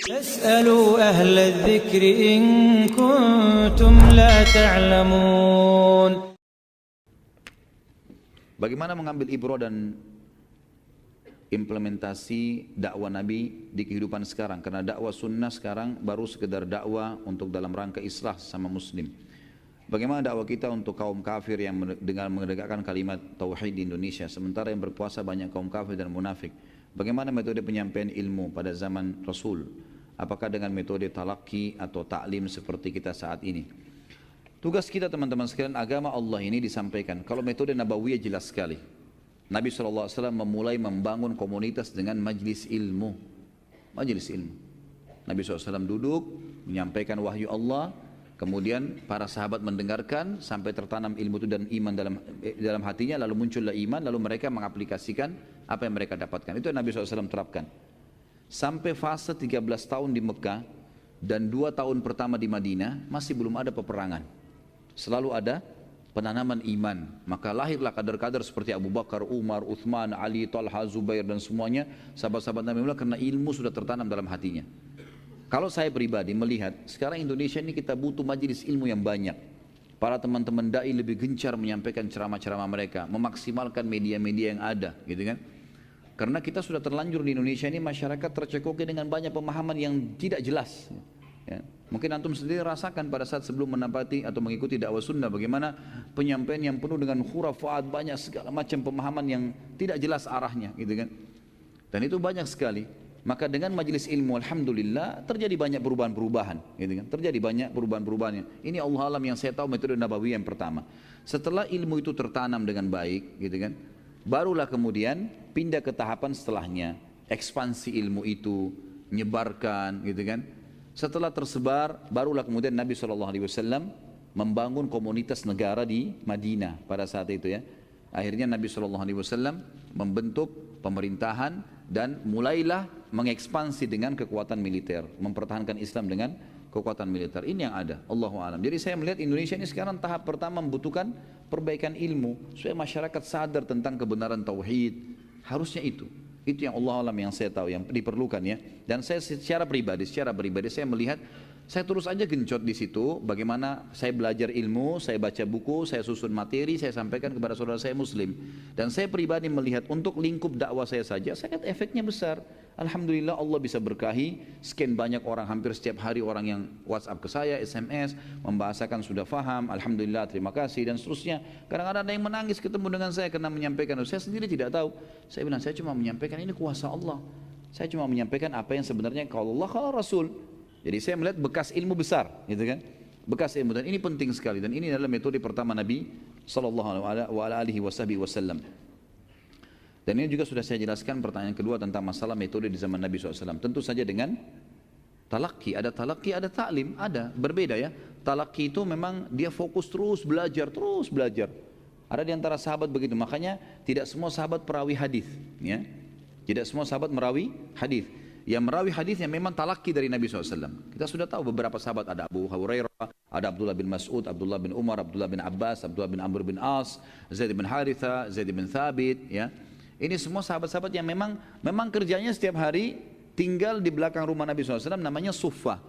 فاسألوا أهل الذكر إن كنتم لا تعلمون. Bagaimana mengambil ibrah dan implementasi dakwah Nabi di kehidupan sekarang? Karena dakwah sunnah sekarang baru sekedar dakwah untuk dalam rangka islah sama muslim. Bagaimana dakwah kita untuk kaum kafir yang dengan menegakkan kalimat tauhid di Indonesia, sementara yang berpuasa banyak kaum kafir dan munafik? Bagaimana metode penyampaian ilmu pada zaman Rasul? Apakah dengan metode talaki atau taklim seperti kita saat ini? Tugas kita teman-teman sekalian, agama Allah ini disampaikan. Kalau metode Nabawiyah jelas sekali. Nabi SAW memulai membangun komunitas dengan majlis ilmu. Majlis ilmu. Nabi SAW duduk, menyampaikan wahyu Allah. Kemudian para sahabat mendengarkan sampai tertanam ilmu itu dan iman dalam hatinya. Lalu muncullah iman, lalu mereka mengaplikasikan apa yang mereka dapatkan. Itu yang Nabi SAW terapkan. Sampai fase 13 tahun di Mekah dan 2 tahun pertama di Madinah masih belum ada peperangan. Selalu ada penanaman iman. Maka lahirlah kader-kader seperti Abu Bakar, Umar, Uthman, Ali, Talha, Zubair dan semuanya sahabat-sahabat Nabi Muhammad, karena ilmu sudah tertanam dalam hatinya. Kalau saya pribadi melihat sekarang Indonesia ini kita butuh majelis ilmu yang banyak. Para teman-teman dai lebih gencar menyampaikan ceramah-ceramah mereka, memaksimalkan media-media yang ada, gitu kan? Karena kita sudah terlanjur di Indonesia ini masyarakat tercekoki dengan banyak pemahaman yang tidak jelas. Ya. Mungkin antum sendiri rasakan pada saat sebelum menapati atau mengikuti dakwah sunnah bagaimana penyampaian yang penuh dengan khurafat, banyak segala macam pemahaman yang tidak jelas arahnya, gitu kan? Dan itu banyak sekali. Maka dengan majelis ilmu alhamdulillah terjadi banyak perubahan-perubahan, gitu kan? Terjadi banyak perubahan-perubahan. Ini Allah alam yang saya tahu metode Nabawi yang pertama. Setelah ilmu itu tertanam dengan baik, gitu kan? Barulah kemudian pindah ke tahapan setelahnya, ekspansi ilmu itu, nyebarkan, gitu kan? Setelah tersebar, barulah kemudian Nabi SAW membangun komunitas negara di Madinah pada saat itu ya. Akhirnya Nabi SAW membentuk pemerintahan dan mulailah mengekspansi dengan kekuatan militer, mempertahankan Islam dengan kekuatan militer. Ini yang ada, Allahu a'lam. Jadi saya melihat Indonesia ini sekarang tahap pertama membutuhkan perbaikan ilmu supaya masyarakat sadar tentang kebenaran tauhid. Harusnya itu. Itu yang Allah alam yang saya tahu yang diperlukan ya. Dan saya secara pribadi saya melihat saya terus aja gencot di situ bagaimana saya belajar ilmu, saya baca buku, saya susun materi, saya sampaikan kepada saudara saya muslim. Dan saya pribadi melihat untuk lingkup dakwah saya saja, saya lihat efeknya besar. Alhamdulillah Allah bisa berkahi, sekian banyak orang, hampir setiap hari orang yang WhatsApp ke saya, SMS, membahasakan sudah faham, Alhamdulillah terima kasih dan seterusnya. Kadang-kadang ada yang menangis ketemu dengan saya karena menyampaikan, saya sendiri tidak tahu. Saya bilang, saya cuma menyampaikan ini kuasa Allah. Saya cuma menyampaikan apa yang sebenarnya kalau Allah, kalau Rasul. Jadi saya melihat bekas ilmu besar, gitu kan? Bekas ilmu, dan ini penting sekali. Dan ini adalah metode pertama Nabi SAW. Dan ini juga sudah saya jelaskan pertanyaan kedua tentang masalah metode di zaman Nabi SAW. Tentu saja dengan talaki, ada taklim, ada, berbeda ya. Talaki itu memang dia fokus terus belajar. Ada di antara sahabat begitu, makanya tidak semua sahabat perawi hadis, ya. Tidak semua sahabat merawi hadis. Yang merawi hadis yang memang talaki dari Nabi SAW. Kita sudah tahu beberapa sahabat, ada Abu Hurairah, ada Abdullah bin Mas'ud, Abdullah bin Umar, Abdullah bin Abbas, Abdullah bin Amr bin As, Zaid bin Haritha, Zaid bin Thabit, ya. Ini semua sahabat-sahabat yang memang kerjanya setiap hari tinggal di belakang rumah Nabi SAW, namanya Suffah.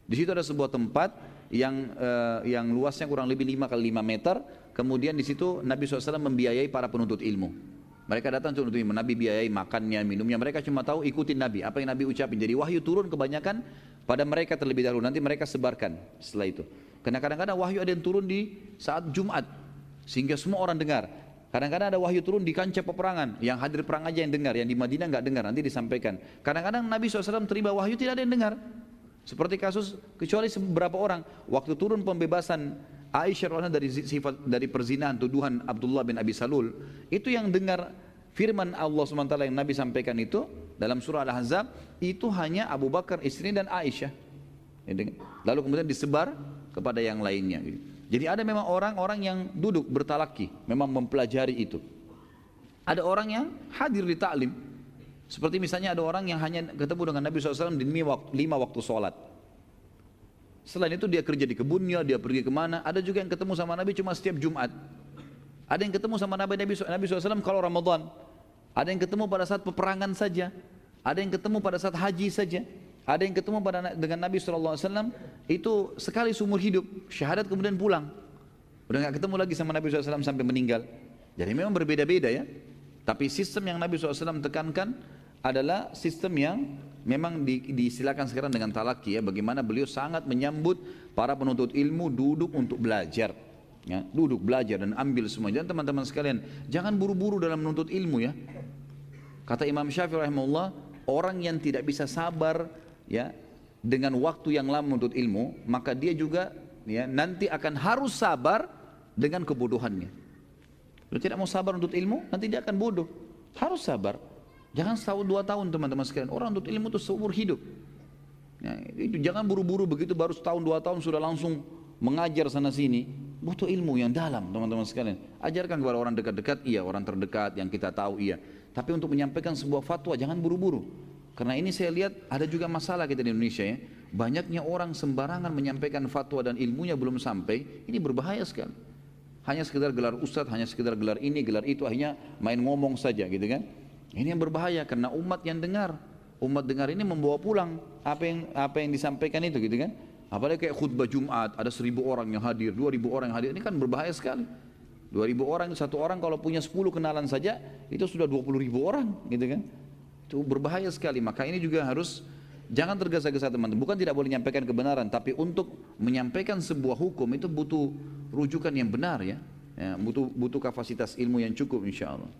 Di situ ada sebuah tempat yang luasnya kurang lebih 5 kali 5 meter. Kemudian di situ Nabi SAW membiayai para penuntut ilmu. Mereka datang untuk ilmu, Nabi biayai makannya, minumnya. Mereka cuma tahu ikutin Nabi, apa yang Nabi ucapin. Jadi wahyu turun kebanyakan pada mereka terlebih dahulu, nanti mereka sebarkan setelah itu. Karena kadang-kadang wahyu ada yang turun di saat Jumat, sehingga semua orang dengar. Kadang-kadang ada wahyu turun di kancah peperangan, yang hadir perang aja yang dengar, yang di Madinah nggak dengar, nanti disampaikan. Kadang-kadang Nabi SAW terima wahyu tidak ada yang dengar. Seperti kasus, kecuali beberapa orang, waktu turun pembebasan Aisyah dari perzinahan, tuduhan Abdullah bin Abi Salul, itu yang dengar firman Allah SWT yang Nabi sampaikan itu dalam surah Al-Ahzab, itu hanya Abu Bakar istri dan Aisyah. Lalu kemudian disebar kepada yang lainnya. Jadi ada memang orang-orang yang duduk bertalaki, memang mempelajari itu. Ada orang yang hadir di taklim, seperti misalnya ada orang yang hanya ketemu dengan Nabi SAW di 5 waktu sholat. Selain itu dia kerja di kebunnya, dia pergi kemana. Ada juga yang ketemu sama Nabi cuma setiap Jumat. Ada yang ketemu sama Nabi SAW kalau Ramadan. Ada yang ketemu pada saat peperangan saja. Ada yang ketemu pada saat haji saja. Ada yang ketemu dengan Nabi SAW itu sekali seumur hidup, syahadat kemudian pulang. Udah nggak ketemu lagi sama Nabi SAW sampai meninggal. Jadi memang berbeda-beda ya. Tapi sistem yang Nabi SAW tekankan adalah sistem yang memang disilakan sekarang dengan talaki ya. Bagaimana beliau sangat menyambut para penuntut ilmu duduk untuk belajar. Ya, duduk belajar dan ambil semua. Dan teman-teman sekalian, jangan buru-buru dalam menuntut ilmu ya. Kata Imam Syafi'i rahimahullah, orang yang tidak bisa sabar ya dengan waktu yang lama menuntut ilmu, maka dia juga ya nanti akan harus sabar dengan kebodohannya. Kalau tidak mau sabar untuk ilmu, nanti dia akan bodoh. Harus sabar. Jangan setahun 2 tahun teman-teman sekalian. Orang untuk ilmu itu seumur hidup. Ya, itu jangan buru-buru begitu baru setahun 2 tahun sudah langsung mengajar sana sini. Butuh ilmu yang dalam teman-teman sekalian. Ajarkan kepada orang dekat-dekat, iya, orang terdekat yang kita tahu, iya. Tapi untuk menyampaikan sebuah fatwa jangan buru-buru. Karena ini saya lihat ada juga masalah kita di Indonesia ya. Banyaknya orang sembarangan menyampaikan fatwa dan ilmunya belum sampai. Ini berbahaya sekali. Hanya sekedar gelar ustadz, hanya sekedar gelar ini, gelar itu, hanya main ngomong saja gitu kan. Ini yang berbahaya karena umat yang dengar. Umat dengar ini membawa pulang apa yang disampaikan itu gitu kan. Apalagi kayak khutbah Jumat, ada 1.000 orang yang hadir, 2.000 orang yang hadir, ini kan berbahaya sekali. 2.000 orang, satu orang kalau punya 10 kenalan saja, itu sudah 20.000 orang gitu kan. Itu berbahaya sekali, maka ini juga harus, jangan tergesa-gesa teman-teman. Bukan tidak boleh menyampaikan kebenaran, tapi untuk menyampaikan sebuah hukum itu butuh rujukan yang benar ya. Butuh kapasitas ilmu yang cukup insya Allah.